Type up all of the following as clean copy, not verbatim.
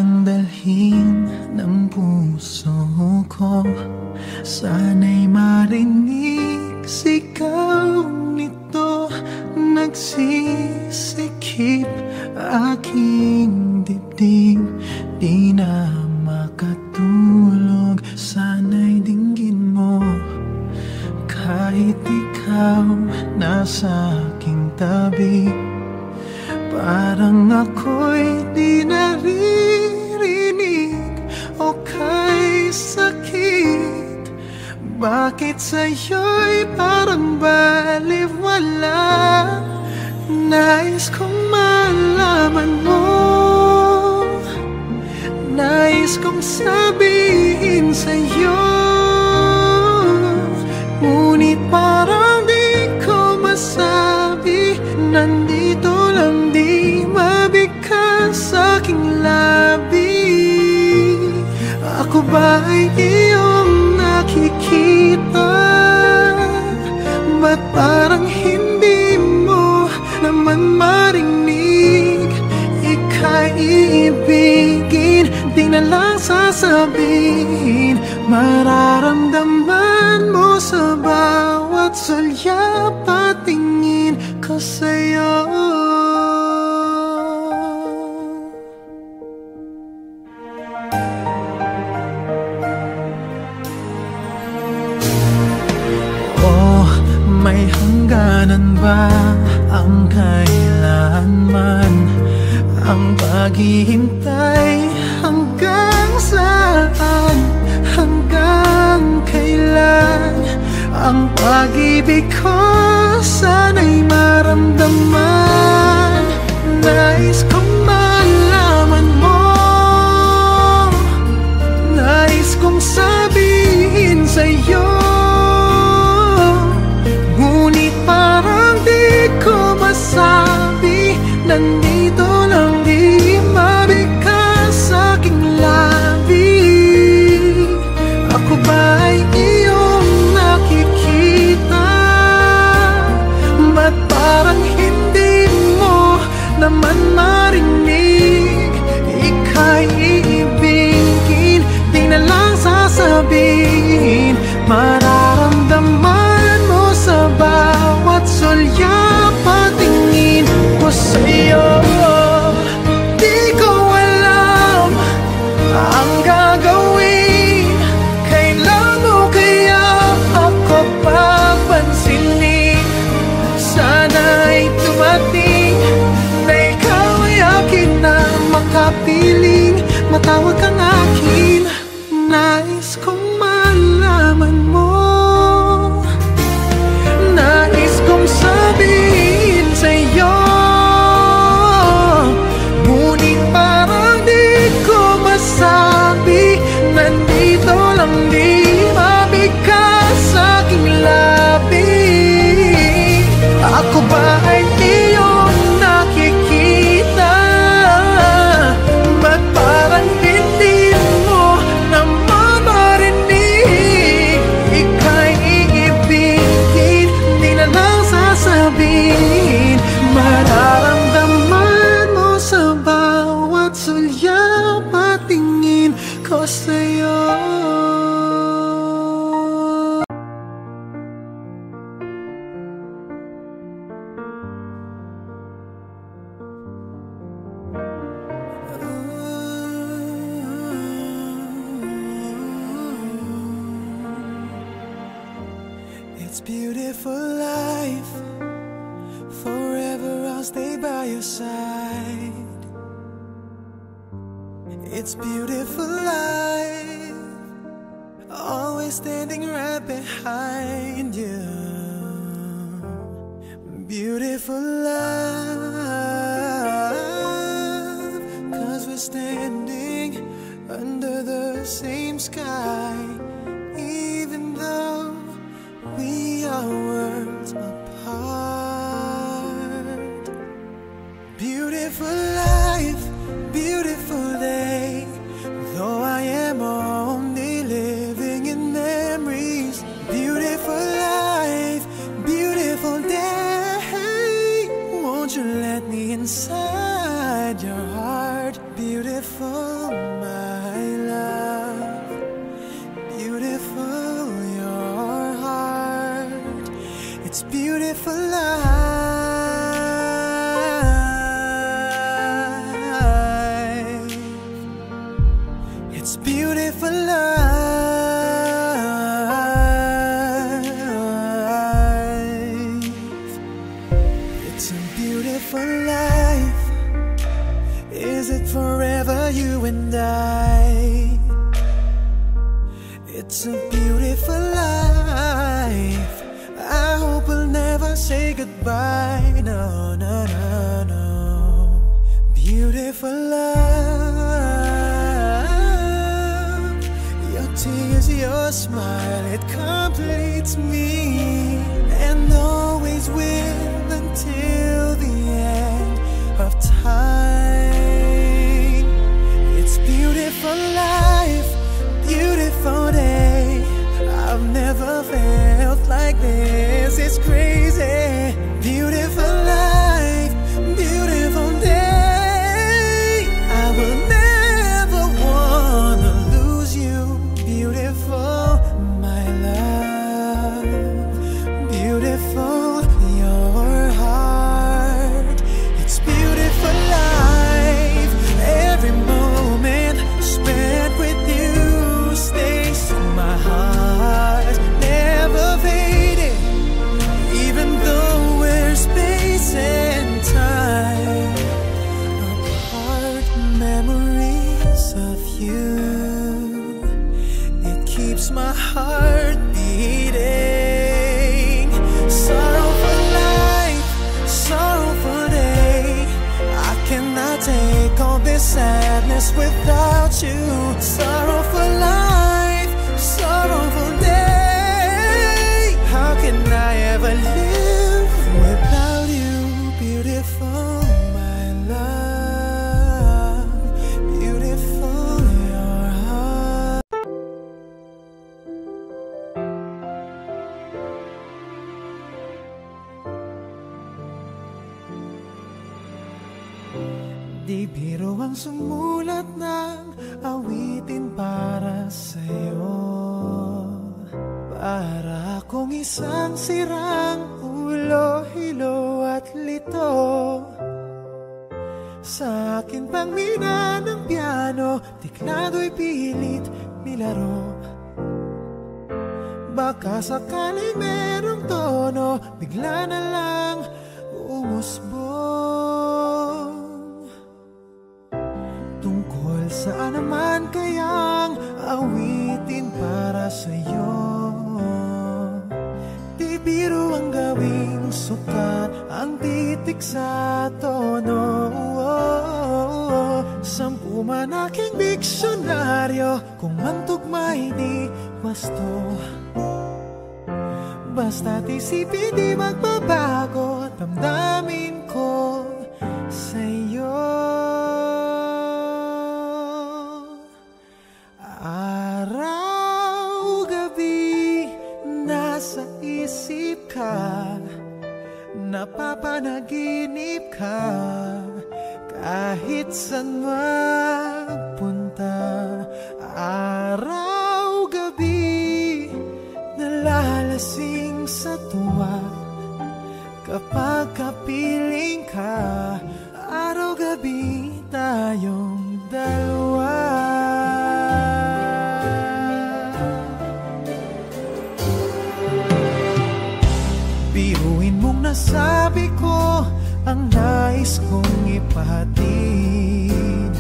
kayang dalhin ng puso ko. Sana'y marinig sigaw nito, nagsisikip aking dibdib. Di na makatulog, sana'y dinggin mo. Kahit ikaw nasa aking tabi, parang ako'y di naririnig o kay sakit. Bakit sa'yo'y parang baliwala? Nais kong malaman mo, nais kong sabihin sa'yo, ngunit parang di ko masabi. Nandito lang, di mabigkas aking labi. Ako ba ay iyong nakikita? Ba't parang hindi mo naman marinig? Ika'y iibigin, di na lang sasabihin. Mararamdaman mo sa bawat sulyap at tingin ko sa'yo. Oh, may hangganan ba ang kailanman? Ang paghihintay hanggang saan? Hanggang kailan? Ang pag-ibig ko sana'y maramdaman. Nais kong malaman mo, nais kong sabihin sa'yo, ngunit parang di ko masabi. Nandito lang, di mabigkas aking labi. Ako ba'y iyong nakikita? Ba't parang hindi mo naman marinig? Ika'y iibigin, di na lang sasabihin. Mararamdaman mo sa bawat sulyap at tingin ko sa'yo. Di ko alam ang gagawin, kailan mo kaya ako papansinin? Sana'y tumating na ikaw ay akin na makapiling. Matawag kang akin, nais kong malaman mo, nais kong sabihin sa'yo, ngunit parang di ko masabi. Nandito lang, di mabigkas aking labi. Ako ba ay iyong nakikita? Ba't parang hindi mo naman marinig? Ika'y iibigin, di na lang sasabihin. Mararamdaman mo sa bawat sulyap at tingin ko sa'yo. It's beautiful life, forever I'll stay by your side. It's beautiful life, always standing right behind you. Beautiful love, 'cause we're standing under the same sky, even though we are worlds apart. Beautiful life, beautiful day, though I am only living in memories. Beautiful life, beautiful day, won't you let me inside your heart? Beautiful It's beautiful life. It's a beautiful life. Is it forever, you and I? It's a beautiful life. I hope we'll never say goodbye. No, no, no, no. Beautiful love. Your tears, your smile, it completes me, and always will until the end of time. It's beautiful life, beautiful day. I've never felt like this. It's crazy. Beautiful life, beautiful day. I will never wanna lose you. Beautiful, my love. Beautiful, your heart. It's beautiful life. Every moment spent with you stays in my heart, never fading. Even though we're space and time apart, memories of you, it keeps my heart beating. Sorrowful life, sorrowful day. I cannot take all this sadness without you. Sorrowful life, sorrowful day. How can I ever live without you? Beautiful, my love. Beautiful, your heart. Di biro ang sumulat ng awitin para sa'yo. Para akong isang sirang ulo, hilo at lito. Sa akin pang mina ng piano, tiklado'y pilit nilaro. Baka sakaling merong tono, bigla na lang umusbong. Tungkol saan naman kayang awitin para sa'yo? Di biro ang gawing sukat, ang titik sa tono. Sampu man aking diksyonaryo, kung ang tugma'y di wasto. Basta't isipin di magbabago, damdamin ko sa'yo. Araw, gabi, nasa isip ka, napapanaginip ka, kahit saan magpunta. Araw, gabi, nalalasing sa tuwa, kapag kapiling ka. Araw, gabi, tayong dalawa. Biruin mong nasabi ko ang nais kong ipahatid.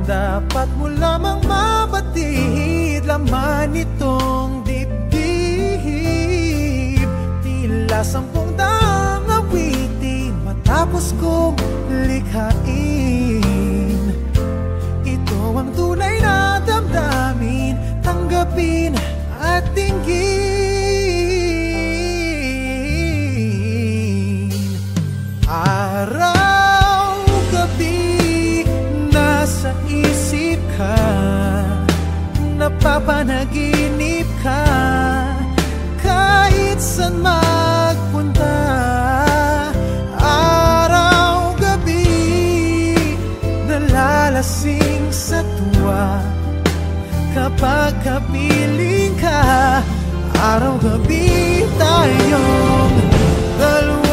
Dapat mo lamang mabatid laman itong dibdib. Tila 10 daang awitin matapos kong likhain. Ito ang tunay na damdamin, tanggapin at dinggin. Araw, gabi, nasa isip ka, napapanaginip ka, kahit saan magpunta. Araw, gabi, nalalasing sa tuwa, kapag kapiling ka. Araw, gabi, tayong dalawa.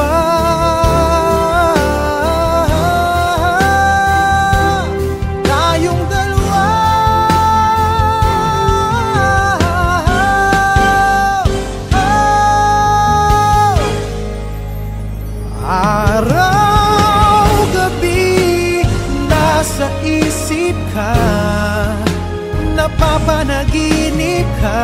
Tayong dalawa. napapanaginip ka.